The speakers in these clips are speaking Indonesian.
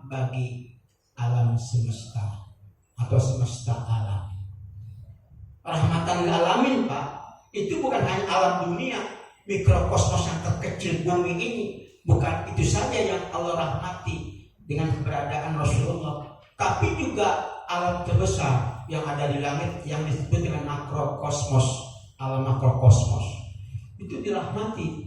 bagi alam semesta atau semesta alam. Rahmatan lil alamin, Pak, itu bukan hanya alam dunia, mikrokosmos yang terkecil bumi ini. Bukan itu saja yang Allah rahmati dengan keberadaan Rasulullah, tapi juga alam terbesar yang ada di langit yang disebut dengan makrokosmos, alam makrokosmos itu dirahmati.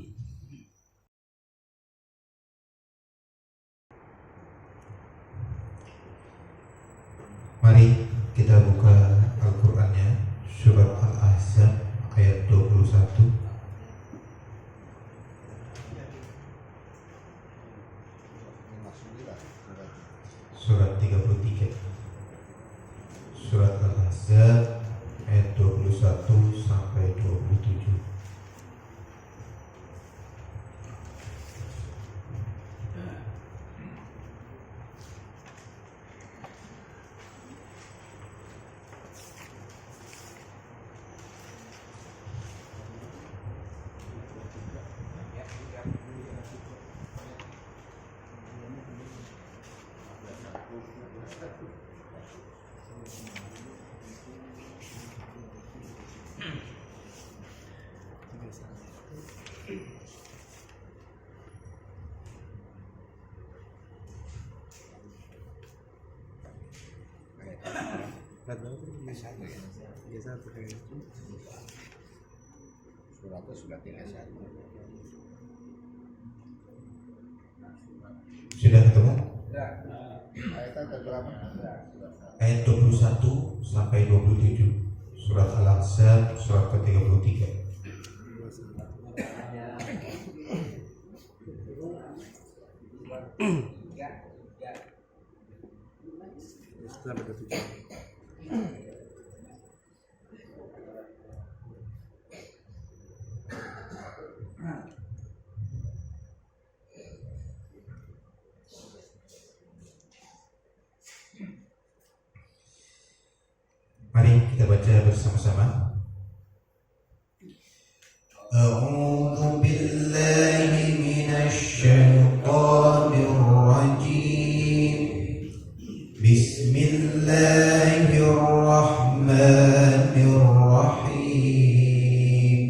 Mari kita buka Al-Qur'annya, surat Al-Ahzab ayat 21. Surat 33. Surat Al-Ahzab ayat 21 sampai 27. Sudah ketemu? Ayat 21 sampai 27 surat Al-Ahzab surat ke-33. Mari kita baca bersama-sama. A'udzu billahi minasy syaithanir rajim. Bismillahirrahmanirrahim.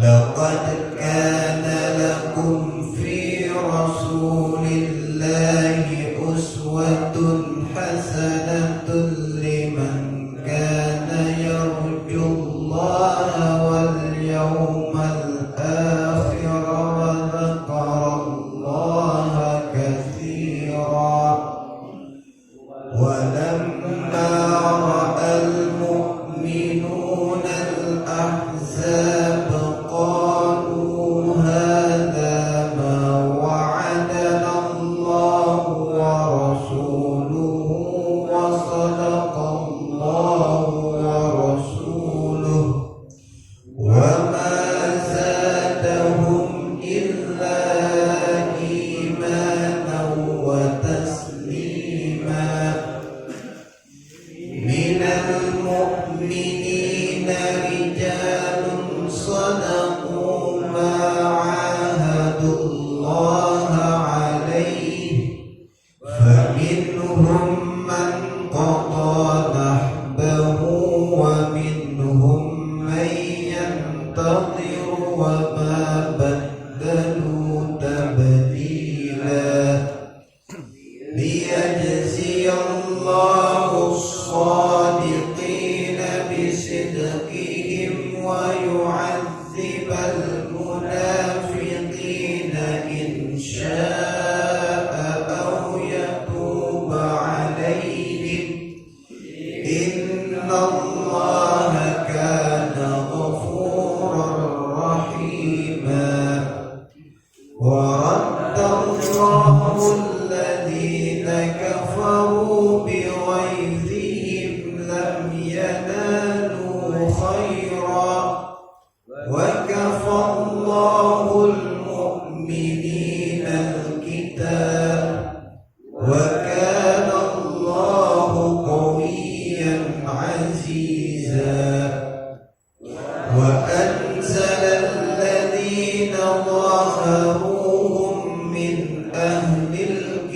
Laqad kana lakum fi rasulillahi uswatun hasanatun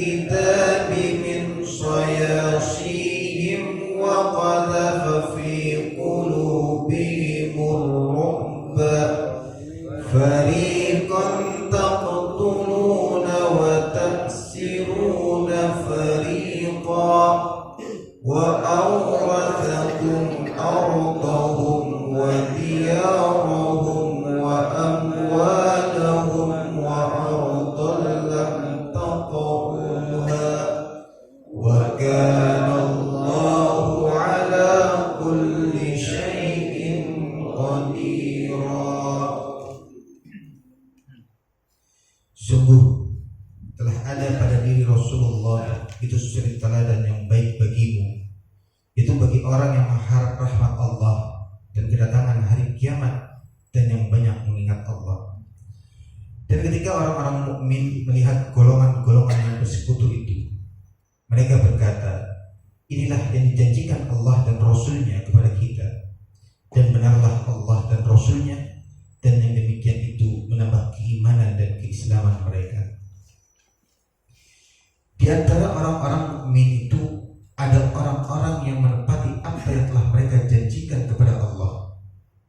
الكتاب من صياصيهم وقذف في قلوبهم الرعب فريقا تقتلون وتأسرون فريقا وأورثكم أرضهم وديارهم وأموالهم وأرضا لم تطئوها وكان الله على كل شيء قديرا. Sungguh telah ada pada diri Rasulullah itu suri teladan yang baik bagimu, itu bagi orang yang mengharap rahmat Allah dan kedatangan hari kiamat dan yang banyak mengingat Allah. Dan ketika orang-orang mukmin melihat golongan-golongan yang bersekutu itu, mereka berkata, inilah yang dijanjikan Allah dan Rasul-Nya kepada kita, dan benarlah Allah dan Rasul-Nya, dan yang demikian itu menambah keimanan dan keislaman mereka. Di antara orang-orang mukmin itu ada orang-orang yang menepati apa yang telah mereka janjikan kepada Allah,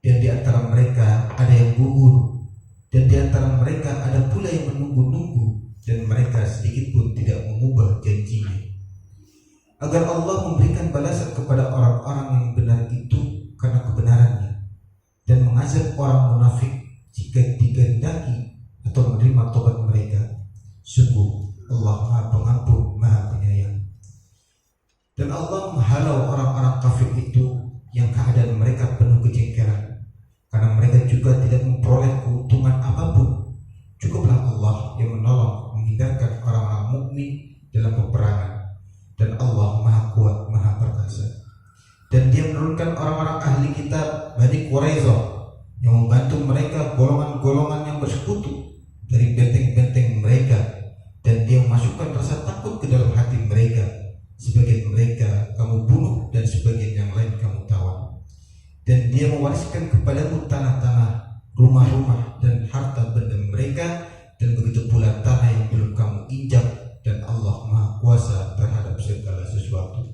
dan di antara mereka ada yang gugur, dan di antara mereka ada pula yang menunggu-nunggu, dan mereka sedikit pun tidak mengubah janjinya, agar Allah memberikan balasan kepada orang-orang yang benar itu karena kebenarannya, dan mengazab orang munafik jika dikehendaki atau menerima tobat mereka. Sungguh Allah Maha Pengampun, Maha Penyayang. Dan Allah menghalau orang-orang kafir itu yang keadaan mereka penuh kejengkelan, karena mereka juga tidak memperoleh keuntungan apapun. Cukuplah Allah yang menolong menghindarkan orang-orang mukmin dalam peperangan, dan Allah Maha Kuat, Maha Perkasa. Dan Dia menurunkan orang-orang ahli kitab Bani Quraisyah yang membantu mereka golongan-golongan yang bersekutu dari benteng-benteng mereka, dan Dia memasukkan rasa takut ke dalam hati mereka. Sebagian mereka kamu bunuh dan sebagian yang lain kamu tawan. Dan Dia mewariskan kepadamu tanah-tanah, rumah-rumah dan harta benda mereka, dan begitu pula tanah yang belum kamu injak, dan Allah Maha Kuasa terhadap segala sesuatu.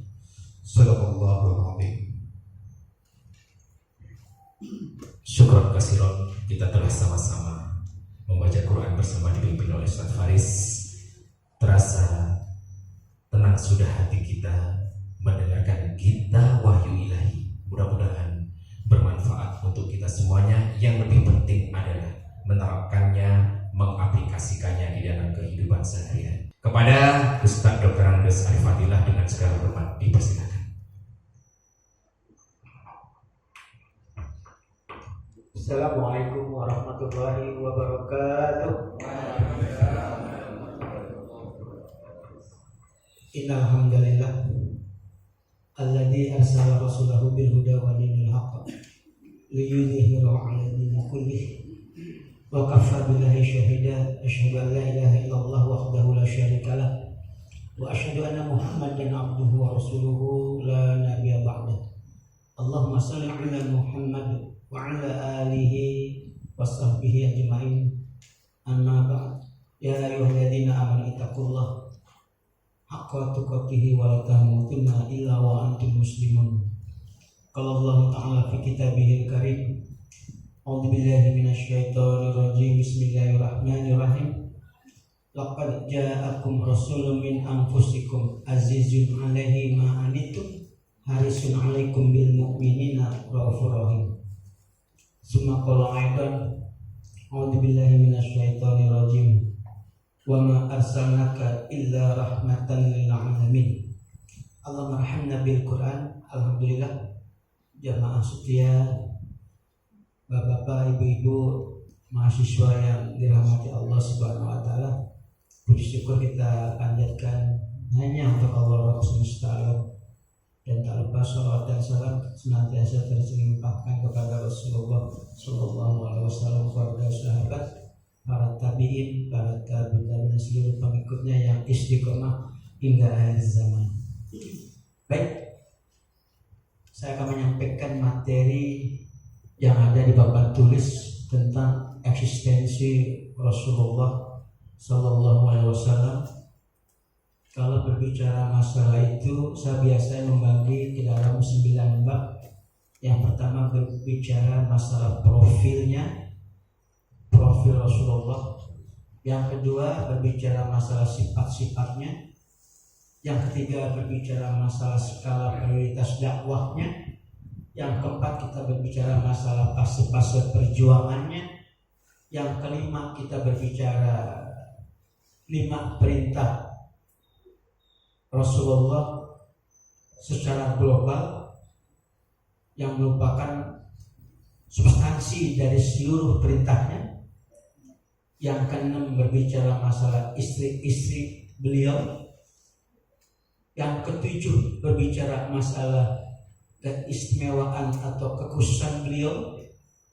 Shallallahul Adzim. Syukran kasiron, kita telah sama-sama membaca Quran bersama dipimpin oleh Ustaz Faris. Terasa tenang sudah hati kita mendengarkan kita wahyu ilahi. Mudah-mudahan bermanfaat untuk kita semuanya. Yang lebih penting adalah menerapkannya, mengaplikasikannya di dalam kehidupan sehari-hari. Kepada Ustaz Dr. Andes Arif Fadilah dengan segala hormat dipersilakan. Assalamualaikum warahmatullahi wabarakatuh. Innal hamdalillah alladzi arsala rasulahu bil huda wa dinil haqq liyudhhirahu 'ala dini kullih wa kafa billahi shahida asyhadu an la ilaha illallah wahdahu la syarika lah wa asyhadu anna muhammadan abduhu wa rasuluhu la nabiyya ba'dah. Allahumma shalli 'ala Muhammad wa 'ala alihi wa sahbihi ajma'in. Amma ba'd. Ya ayyuhalladzina amanu ittaqullaha haqqa tuqatih wa la tamutunna illa wa antum muslimun. Qala Allah Ta'ala fi kitabihil karim. A'udzu billahi minasyaitonir rajim. Bismillahirrahmanirrahim. Laqad ja'akum rasulun min anfusikum azizun 'alaihi ma anittum harisun 'alaikum bil mu'minina raufur rahim. Summa qala aidan. A'udzu billahi minasyaitonir rajim. Wa ma arsalnaka illa rahmatan lil alamin. Allahumma arhamna bil Quran. Alhamdulillah, jamaah setia, bapak-bapak, ibu-ibu, mahasiswa yang dirahmati Allah Subhanahu wa taala. Puji syukur kita panjatkan hanya untuk Allah Rabb semesta alam, dan tak lupa salawat dan salam senantiasa terlimpahkan kepada Rasulullah sallallahu alaihi wasallam, keluarga, sahabat, para tabi'in, para tabi'in, dan seluruh pengikutnya yang istiqomah hingga akhir zaman. Baik, saya akan menyampaikan materi yang ada di papan tulis tentang eksistensi Rasulullah Sallallahu Alaihi Wasallam berbicara masalah itu, saya biasanya membagi ke dalam 9 bab. Yang pertama berbicara masalah profilnya, profil Rasulullah. Yang kedua berbicara masalah sifat-sifatnya. Yang ketiga berbicara masalah skala prioritas dakwahnya. Yang keempat kita berbicara masalah fase-fase perjuangannya. Yang kelima kita berbicara 5 perintah Rasulullah secara global yang merupakan substansi dari seluruh perintahnya. Yang keenam berbicara masalah istri-istri beliau. Yang ketujuh berbicara masalah keistimewaan atau kekhususan beliau.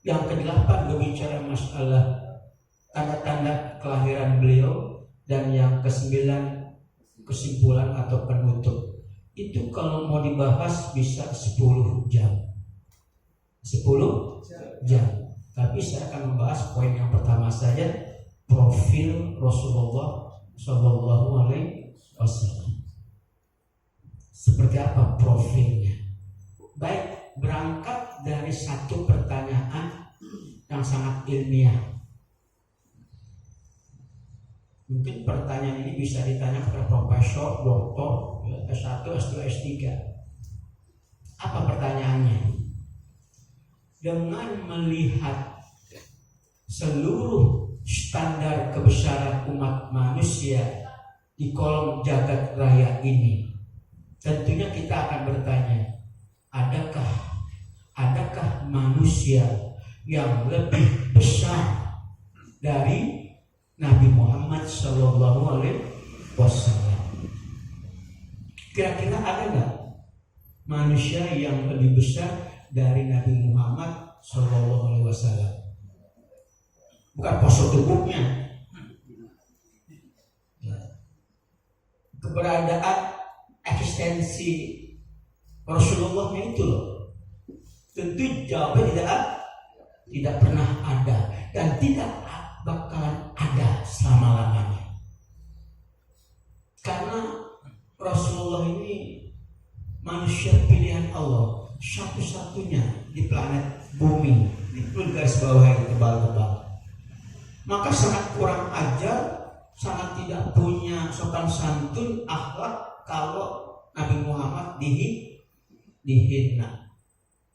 Yang kedelapan berbicara masalah tanda-tanda kelahiran beliau. Dan yang kesembilan kesimpulan atau penutup. Itu kalau mau dibahas bisa 10 jam. 10 jam. Tapi saya akan membahas poin yang pertama saja, profil Rasulullah Shallallahu Alaihi Wasallam. Seperti apa profilnya? Baik, berangkat dari satu pertanyaan yang sangat ilmiah. Mungkin pertanyaan ini bisa ditanya kepada profesor, doktor, S1, S2, S3. Apa pertanyaannya? Dengan melihat seluruh standar kebesaran umat manusia di kolom jagat raya ini, tentunya kita akan bertanya, adakah manusia yang lebih besar dari Nabi Muhammad Sallallahu Alaihi Wasallam? Kira-kira ada nggak manusia yang lebih besar dari Nabi Muhammad Sallallahu Alaihi Wasallam? Bukan postur tubuhnya, keberadaan eksistensi Rasulullahnya itu loh. Tentu jawabannya tidak pernah ada dan tidak bakalan ada selama-lamanya. Karena Rasulullah ini manusia pilihan Allah, satu-satunya di planet bumi, di garis bawah yang tebal-tebal. Maka sangat kurang ajar, sangat tidak punya sopan santun, akhlak kalau Nabi Muhammad dihina.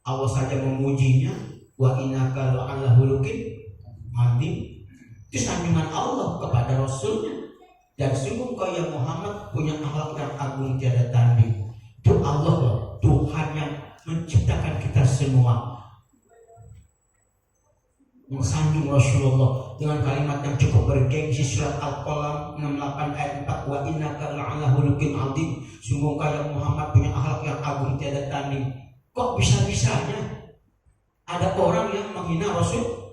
Allah saja memujinya, wa innaka la'ala khuluqin adzim. Itu sanjungan Allah kepada Rasulnya. Dan sungguh kau ya Muhammad punya akhlak yang agung tiada tanding. Itu Allah loh, Tuhan yang menciptakan kita semua, mensanjung Rasulullah dengan kalimat yang cukup bergengsi. Surat Al-Qalam 68 ayat 4, wa innaka la'ala khuluqin adzim. Sungguh kau ya Muhammad punya akhlak yang agung tiada tanding. Kok bisa-bisanya ada orang yang menghina Rasul?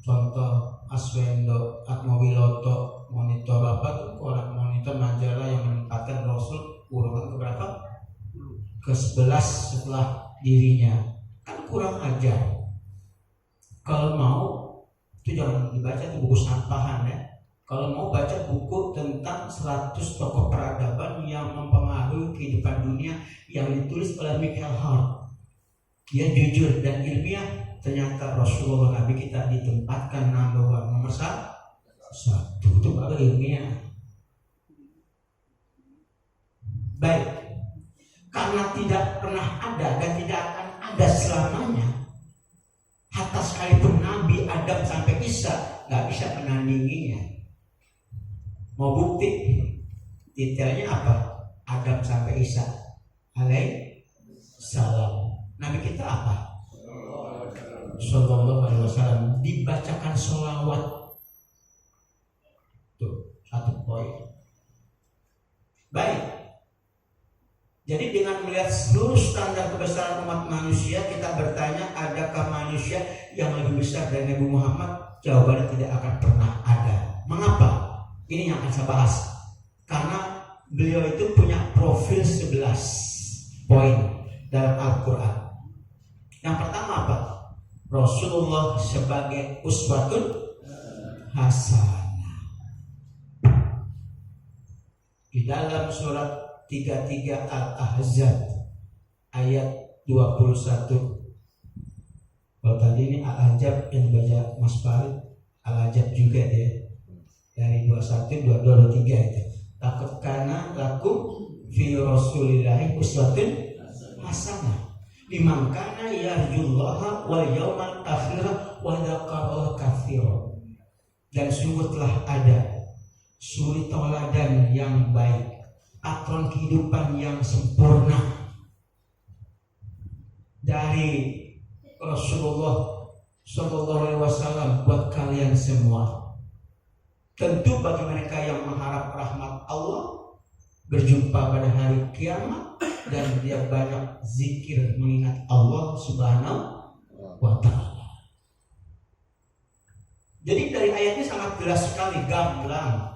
Contoh Aswendo Atmawiloto monitor apa tuh, orang monitor majalah yang menempatkan Rasul urutan keberapa? Ke-11 setelah dirinya. Kan kurang ajar. Kalau mau itu jangan dibaca di buku sampahan ya. Kalau mau baca buku tentang 100 tokoh peradaban yang mempengaruhi kehidupan dunia yang ditulis oleh Michael Hart. Dia jujur dan ilmiah. Ternyata Rasulullah Nabi kita ditempatkan nomor 1. Itu baru ilmiah. Baik, karena tidak pernah ada dan tidak akan ada selamanya, hatta sekalipun Nabi Adam sampai Isa nggak bisa menandinginya. Mau bukti? Detailnya apa? Adam sampai Isa alaihi salam. Nabi kita apa? Sallallahu Alaihi Wasallam. Dibacakan sholawat. Tuh, satu poin. Baik. Jadi dengan melihat seluruh standar kebesaran umat manusia, kita bertanya, adakah manusia yang lebih besar dari Nabi Muhammad? Jawabannya tidak akan pernah ada. Mengapa? Ini yang akan saya bahas. Karena beliau itu punya profil 11 poin dalam Al-Quran. Yang pertama apa? Rasulullah sebagai uswatun hasanah. di dalam surat 33 Al-Ahzab ayat 21. Kalau tadi ini Al-Ahzab yang baca Mas Farid, Al-Ahzab juga dia dari 21, 22, 23 itu. Laqad kana lakum fi Rasulillahi uswatun hasanah liman kana yarjullaha wal yawmal akhir wa dzakara katsiran. Dan sungguh telah ada suri tauladan yang baik, patron kehidupan yang sempurna dari Rasulullah Shallallahu Alaihi Wasallam buat kalian semua. Tentu bagi mereka yang mengharap rahmat Allah, berjumpa pada hari kiamat, dan dia banyak zikir mengingat Allah Subhanahu wa Ta'ala. Jadi dari ayatnya sangat jelas sekali, gamblang,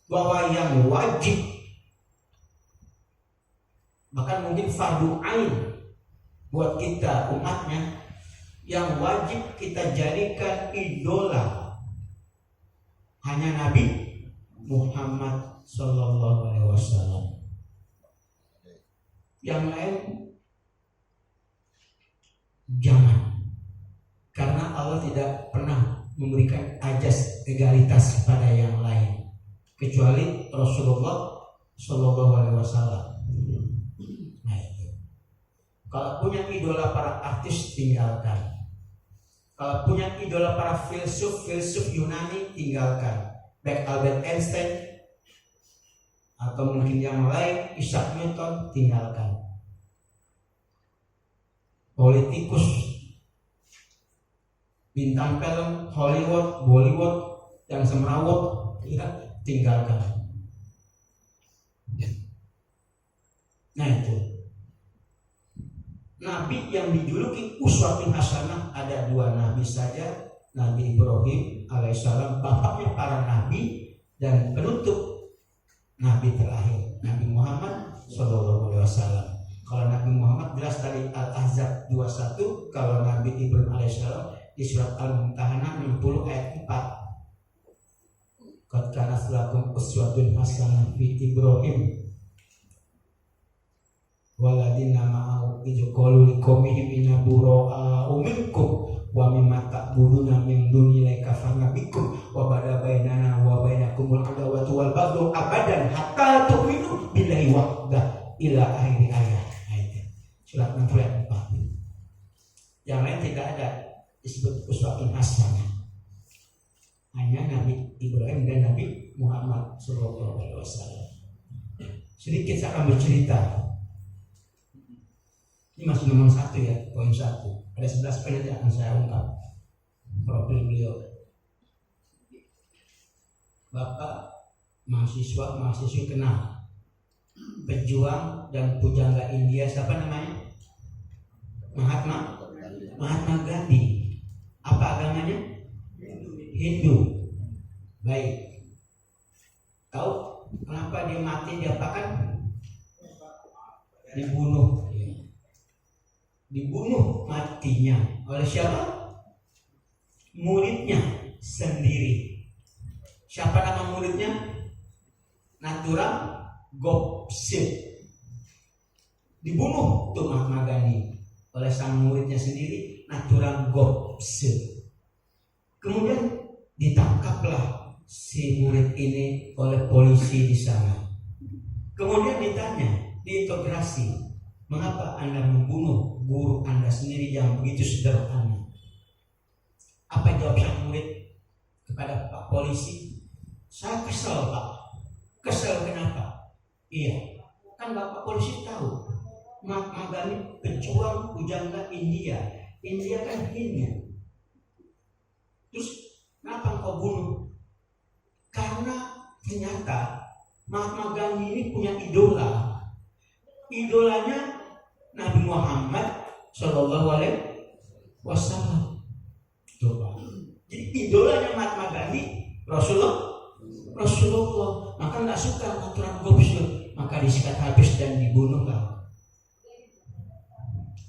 bahwa yang wajib, bahkan mungkin fardu ain buat kita umatnya, yang wajib kita jadikan idola hanya Nabi Muhammad Sallallahu Alaihi Wasallam. Yang lain jangan, karena Allah tidak pernah memberikan ajas egalitas kepada yang lain kecuali Rasulullah Sallallahu Alaihi Wasallam. Nah itu. Kalau punya idola para artis, tinggalkan. Kalau punya idola para filsuf Yunani, tinggalkan. Baik Albert Einstein atau mungkin yang lain, Isaac Newton, tinggalkan. Politikus, bintang film Hollywood, Bollywood yang semrawut, ya, tinggalkan. Nah itu. Nabi yang dijuluki uswatun hasanah ada dua nabi saja, Nabi Ibrahim alaihissalam, bapaknya para nabi, dan penutup nabi terakhir Nabi Muhammad Sallallahu Alaihi Wasallam. Kalau Nabi Muhammad jelas dari Al-Ahzab 21, kalau Nabi Ibrahim alaihissalam di surat Al-Mumtahanah 60 ayat 4. Qad kanat lakum uswatun hasanah fi Ibrahim waladina ma'au idh qalu liqaumihim inna bura'u minkum wa mimma ta'buduna min dunillahi kafarna bikum wa bada bainana wa bainakumul adawatu wal baghdhu abadan hatta tu'minu billahi wahdah ila akhir ayat. Surat 60 ayat 4. Yang lain tidak ada disebut uswatun hasanah. Hanya Nabi Ibrahim dan Nabi Muhammad Sallallahu Alaihi Wasallam. Sedikit saya akan bercerita. Ini masih nomor 1 ya, poin 1. Ada 11 poin yang akan saya ungkap profil beliau. Bapak mahasiswi kenal pejuang dan pujangga India, siapa namanya? Mahatma Gandhi. Apa agamanya? Hindu. Baik. Tahu kenapa dia mati? Diapakan? Dibunuh. Dibunuh matinya oleh siapa? Muridnya sendiri. Siapa nama muridnya? Natural Gopse. Dibunuh tuh Mahatma Gandhi oleh sang muridnya sendiri, Natural Gopse. Kemudian ditangkaplah si murid ini oleh polisi di sana. Kemudian ditanya, diinterogasi, mengapa Anda membunuh guru Anda sendiri yang begitu sederhana? Apa jawab sang murid kepada Pak polisi? Saya kesel Pak. Kesel kenapa? Iya, kan Bapak polisi tahu Mahatma Gandhi pejuang pujangga India. India kan Hindu. Terus kenapa engkau bunuh? Karena ternyata Mahatma Gandhi ini punya idola. Idolanya Nabi Muhammad Sallallahu Alaihi Wasallam. Jadi idolanya Mahatma Gandhi Rasulullah. Maka nggak suka aturan Gopse, maka disikat habis dan dibunuhlah.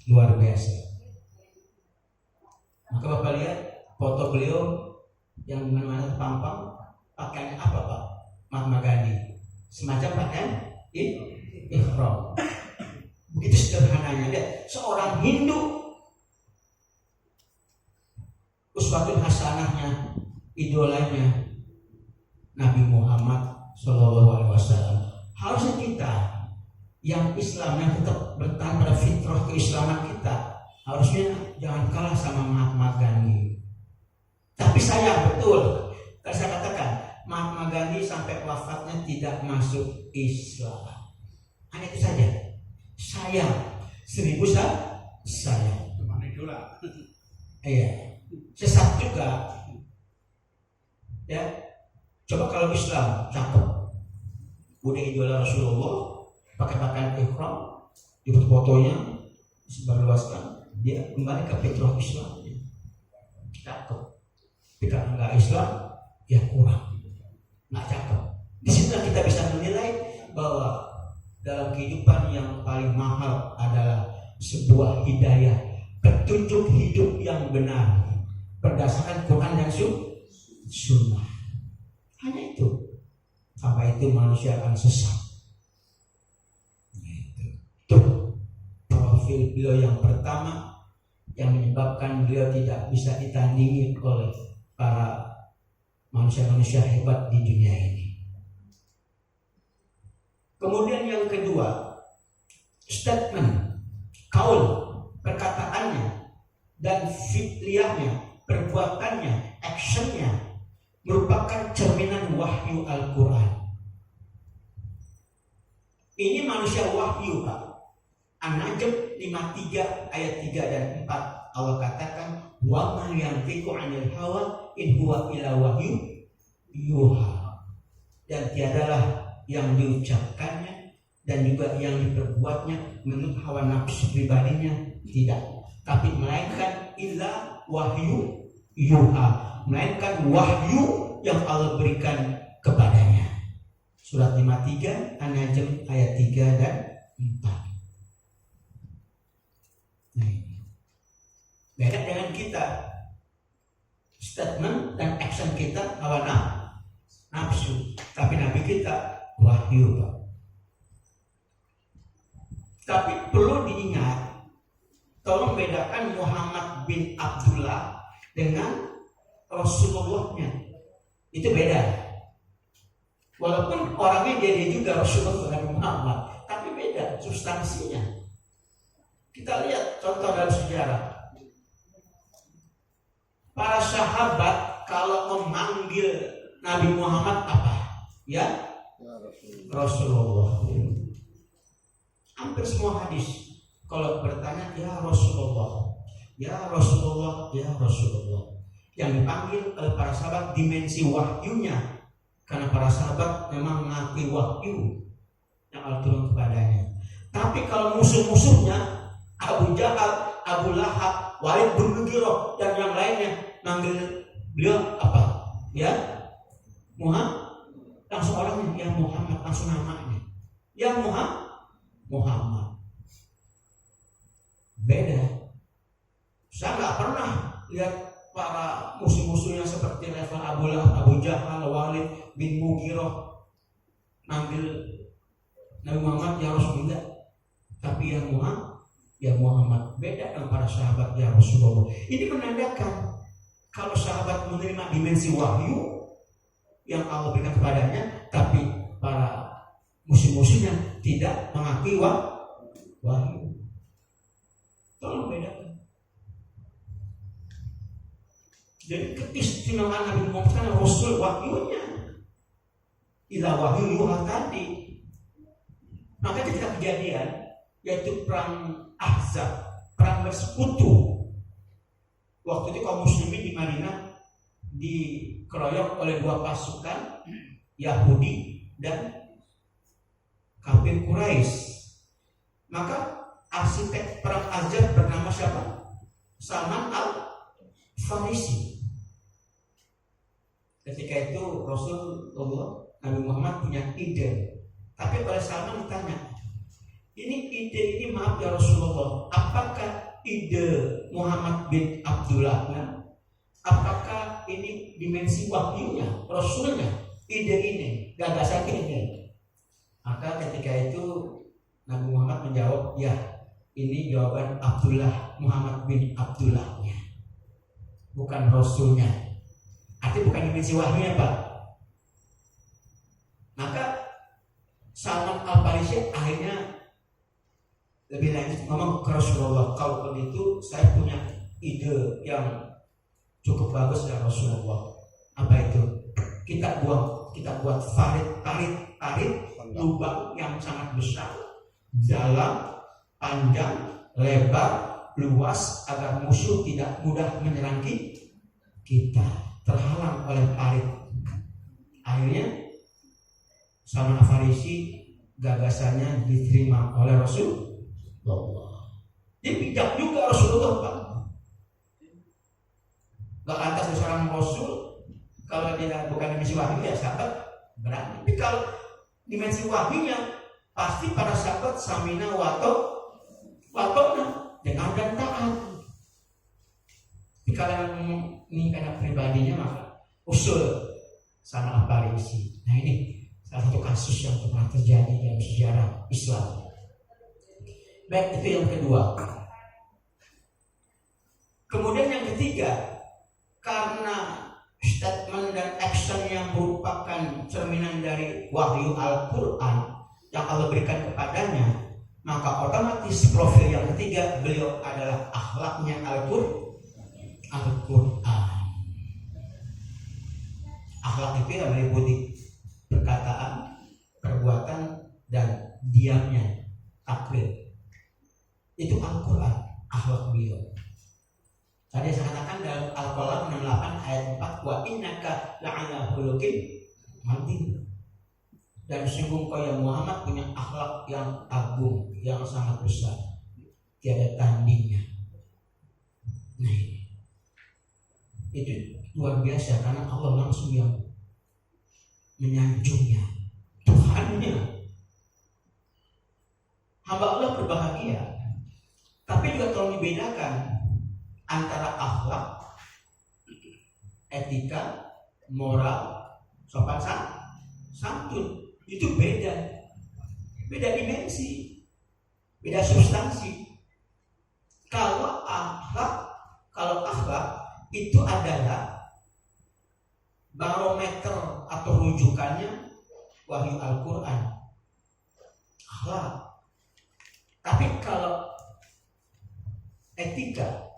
Luar biasa. Maka Bapak lihat foto beliau yang mana-mana pampang, pakaiannya apa Pak? Mahatma Gandhi. semacam pakaian ihram. Begitu sederhananya. Lihat, seorang Hindu uswatun hasanahnya, idolanya Nabi Muhammad SAW. Harusnya kita yang Islam yang tetap bertahan pada fitrah keislaman kita, harusnya jangan kalah sama Mahatma Gandhi. Tapi sayang betul, kalau saya katakan Mahatma Gandhi sampai wafatnya tidak masuk Islam. Hanya itu saja. Sayang, 1000 sayang. Teman idola. Iya. Sesat juga. Ya. Coba kalau Islam cakep, udah idola Rasulullah, pakai pakaian ihram, di fotonya disebarluaskan, dia kembali ke fitrah Islam. Cakep. Tapi kalau nggak Islam, ya kurang, nggak cakep. Di sini kita bisa menilai bahwa dalam kehidupan yang paling mahal adalah sebuah hidayah, petunjuk hidup yang benar berdasarkan Quran dan Sunnah. Hanya itu. Tanpa itu manusia akan sesat. Tuh profil beliau yang pertama yang menyebabkan beliau tidak bisa ditandingi oleh para manusia-manusia hebat di dunia ini. Kemudian yang kedua, statement, kaul, perkataannya dan fi'liyahnya, perbuatannya, actionnya merupakan cerminan wahyu Al-Quran. Ini manusia wahyu, Pak. An-Najm 53 ayat 3 dan 4 Allah katakan, wa ma yantiqu 'anil hawa in huwa illa wahyu yuha. Dan tiadalah yang diucapkannya dan juga yang diperbuatnya menurut hawa nafsu pribadinya, tidak, tapi melainkan illa wahyu yuha, melainkan wahyu yang Allah berikan kepadanya. Surat 53 An-Najm ayat 3 dan 4. Beda dengan kita, statement dan action kita hawa nafsu, tapi Nabi kita wahyu, Pak. Tapi perlu diingat, tolong bedakan Muhammad bin Abdullah dengan Rasulullahnya. Itu beda. Walaupun orangnya dia juga Rasulullah Nabi Muhammad, tapi beda substansinya. Kita lihat contoh dalam sejarah. Para sahabat kalau memanggil Nabi Muhammad apa? Ya, Rasulullah. Hampir semua hadis kalau bertanya ya Rasulullah, ya Rasulullah, ya Rasulullah. Yang dipanggil oleh para sahabat dimensi wahyunya, karena para sahabat memang mengakui wahyu yang Allah turun kepadanya. Tapi kalau musuh-musuhnya Abu Jahal, Abu Lahab, Walid bin Mughirah dan yang lainnya manggil beliau apa? Ya Muhammad. Langsung orangnya ya Muhammad, langsung namanya ya Muhammad. Beda. Saya nggak pernah lihat para musuh-musuh yang seperti level Abu Lahab, Abu Jahal, Walid bin Mughirah manggil Nabi Muhammad ya Rasulullah, tapi ya Muhammad. Beda dengan para sahabat ya Rasulullah. Ini menandakan kalau sahabat menerima dimensi wahyu yang Allah berikan kepadanya, tapi para musuh-musuhnya tidak mengakui wahyu. Tolong bedakan. Jadi keistimewaan Nabi Muhammad karena Rasul wahyunya, ila wahyu yuha tadi. Maka ketika kejadian yaitu perang Ahzab, perang bersekutu, waktu itu kaum muslimin di Madinah dikeroyok oleh dua pasukan Yahudi dan kafir Quraisy. Maka arsitek perang Ahzab bernama siapa? Salman Al-Farisi. Ketika itu Rasulullah Nabi Muhammad punya ide, tapi pada Salman ditanya, ide ini maaf ya Rasulullah, apakah ide Muhammad bin Abdullah? ini dimensi wahyunya, rasulnya, ide ini, gagasan ini. Maka ketika itu Nabi Muhammad menjawab, ya ini jawaban Abdullah, Muhammad bin Abdullahnya, bukan Rasulnya. Artinya bukan dimensi wahyunya Pak. Maka Salman Al-Farisi akhirnya lebih lanjut ngomong ke Rasulullah, kalau begitu saya punya ide yang cukup bagus dari Rasulullah. Apa itu? Kita buat parit lubang yang sangat besar, dalam, panjang, lebar, luas, agar musuh tidak mudah menyerang kita, terhalang oleh parit. Akhirnya Salman Al-Farisi gagasannya diterima oleh Rasulullah. Dia bijak juga Rasulullah Pak. Gak lantas seorang Rasul kalau dia bukan dimensi wahyu ya sahabat berani. Tapi kalau dimensi wahyunya pasti para sahabat samina watona dengan dan taat. Tapi kalau ini karena pribadinya maka usul Salman Al-Farisi. Nah ini salah satu kasus yang pernah terjadi dalam sejarah Islam. Baik, itu yang kedua. Kemudian yang ketiga, karena statement dan action yang merupakan cerminan dari wahyu Al-Quran yang Allah berikan kepadanya, maka otomatis profil yang ketiga beliau adalah akhlaknya Al-Quran. Akhlak itu yang meliputi perkataan, perbuatan, dan diamnya, takwil. Itu Al-Quran, akhlak beliau. Tadi saya katakan dalam Al-Qalam 68 ayat 4, wa innaka la'ala khuluqin azim. Dan sungguh kau ya Muhammad punya akhlak yang agung, yang sangat besar, tiada tandingnya. Nah ini, itu luar biasa karena Allah langsung yang menyanjungnya, Tuhannya. Hamba Allah berbahagia. Tapi juga tolong dibedakan antara akhlak, etika, moral, sopan santun. Itu beda dimensi, beda substansi. Kalau akhlak itu adalah barometer atau rujukannya wahyu Al-Quran, akhlak. Tapi kalau etika,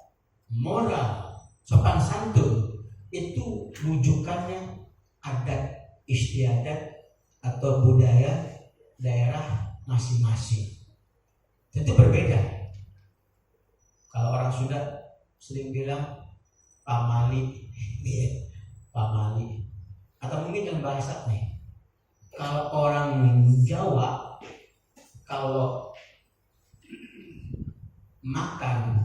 moral, sopan santun itu rujukannya adat istiadat atau budaya daerah masing-masing. Tentu berbeda. Kalau orang Sunda sering bilang pamali, pamali. Atau mungkin yang bahasa nih. Kalau orang Jawa, kalau makan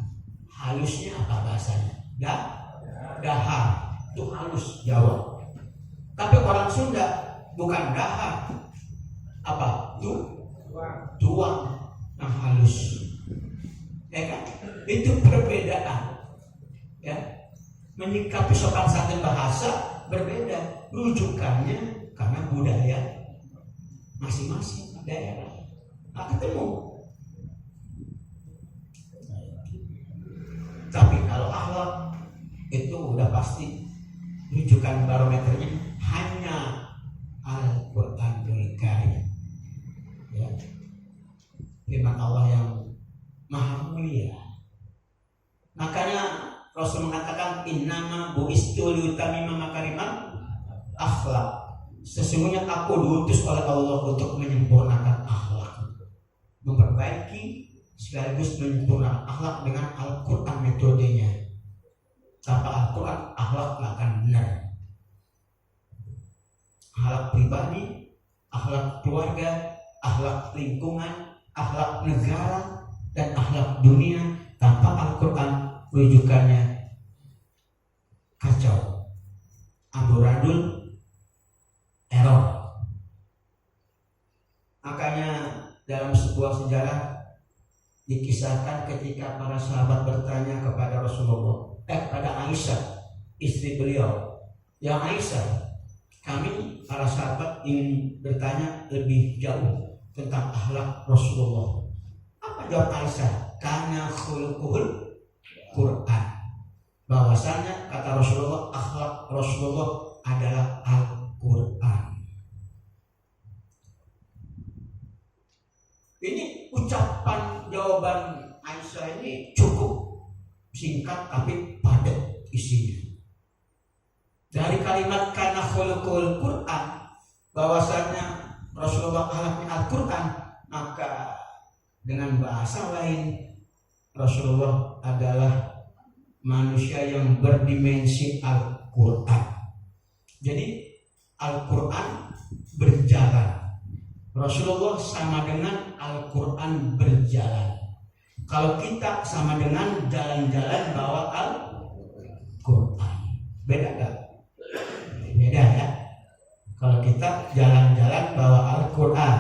halusnya apa bahasanya? Dahar. Itu halus Jawa. Tapi orang Sunda bukan dahar. Apa? Tuang yang halus. Ya kan? Itu perbedaan. Ya. Menyikapi sopan santun bahasa berbeda. Rujukannya karena budaya masing-masing daerah. Nah, ketemu. Tapi kalau akhlak itu udah pasti rujukan barometernya hanya Al-Quranul Karim. Ya. Firman Allah yang maha mulia. Makanya Rasul mengatakan innama bu'istu liutamima makarimal akhlak. Sesungguhnya aku diutus oleh Allah untuk menyempurnakan akhlak, memperbaiki sekaligus menyempurnakan akhlak dengan Al-Quran metodenya. Tanpa Al-Quran akhlak tidak akan benar. Akhlak pribadi, akhlak keluarga, akhlak lingkungan, akhlak negara, dan akhlak dunia tanpa Al-Quran rujukannya kacau, amburadul, error. Makanya dalam sebuah sejarah dikisahkan ketika para sahabat bertanya kepada Rasulullah, kepada Aisyah, istri beliau, ya Aisyah, kami para sahabat ingin bertanya lebih jauh tentang akhlak Rasulullah. Apa jawab Aisyah? Kana khuluquhul Quran. Bahwasanya kata Rasulullah, akhlak Rasulullah adalah Al-Quran. Ini ucapan jawaban Aisyah ini cukup singkat tapi padat isinya. Dari kalimat kana khuluqul Quran, bahwasanya Rasulullah akhlaknya Al-Quran, maka dengan bahasa lain Rasulullah adalah manusia yang berdimensi Al-Quran. Jadi Al-Quran berjalan. Rasulullah sama dengan Al-Quran berjalan. Kalau kita sama dengan jalan-jalan bawa Al-Quran. Beda gak? Beda ya. Kalau kita jalan-jalan bawa Al-Quran,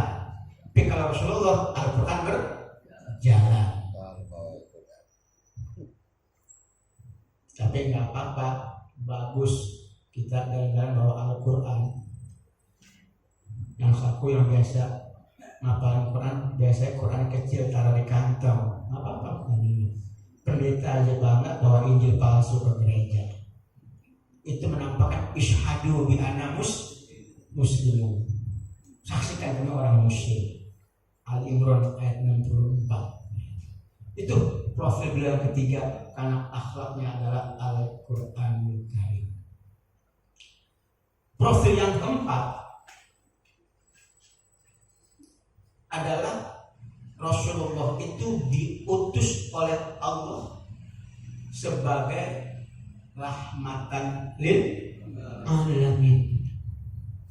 tapi kalau Rasulullah Al-Quran berjalan. Tapi nggak apa-apa, bagus kita jalan-jalan bawa Al-Quran. Yang saku yang biasa ngapalin Quran, biasanya Quran kecil taruh di kantong, nggak apa-apa. Pendeta aja bangga bawa Injil palsu ke gereja. Itu menampakkan isyhadu bi anna muslimun. Saksikan kami orang muslim. Al-Imran ayat 64. Itu profil beliau ketiga, karena akhlaknya adalah Al-Quranul Karim. Profil yang keempat adalah Rasulullah itu diutus oleh Allah sebagai rahmatan lil alamin.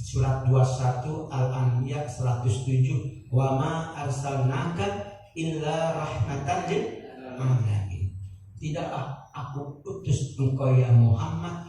Surat 21 Al-Anbiya 107, wa ma arsalnaka illa rahmatan lil alamin. Tidaklah aku utus engkau ya Muhammad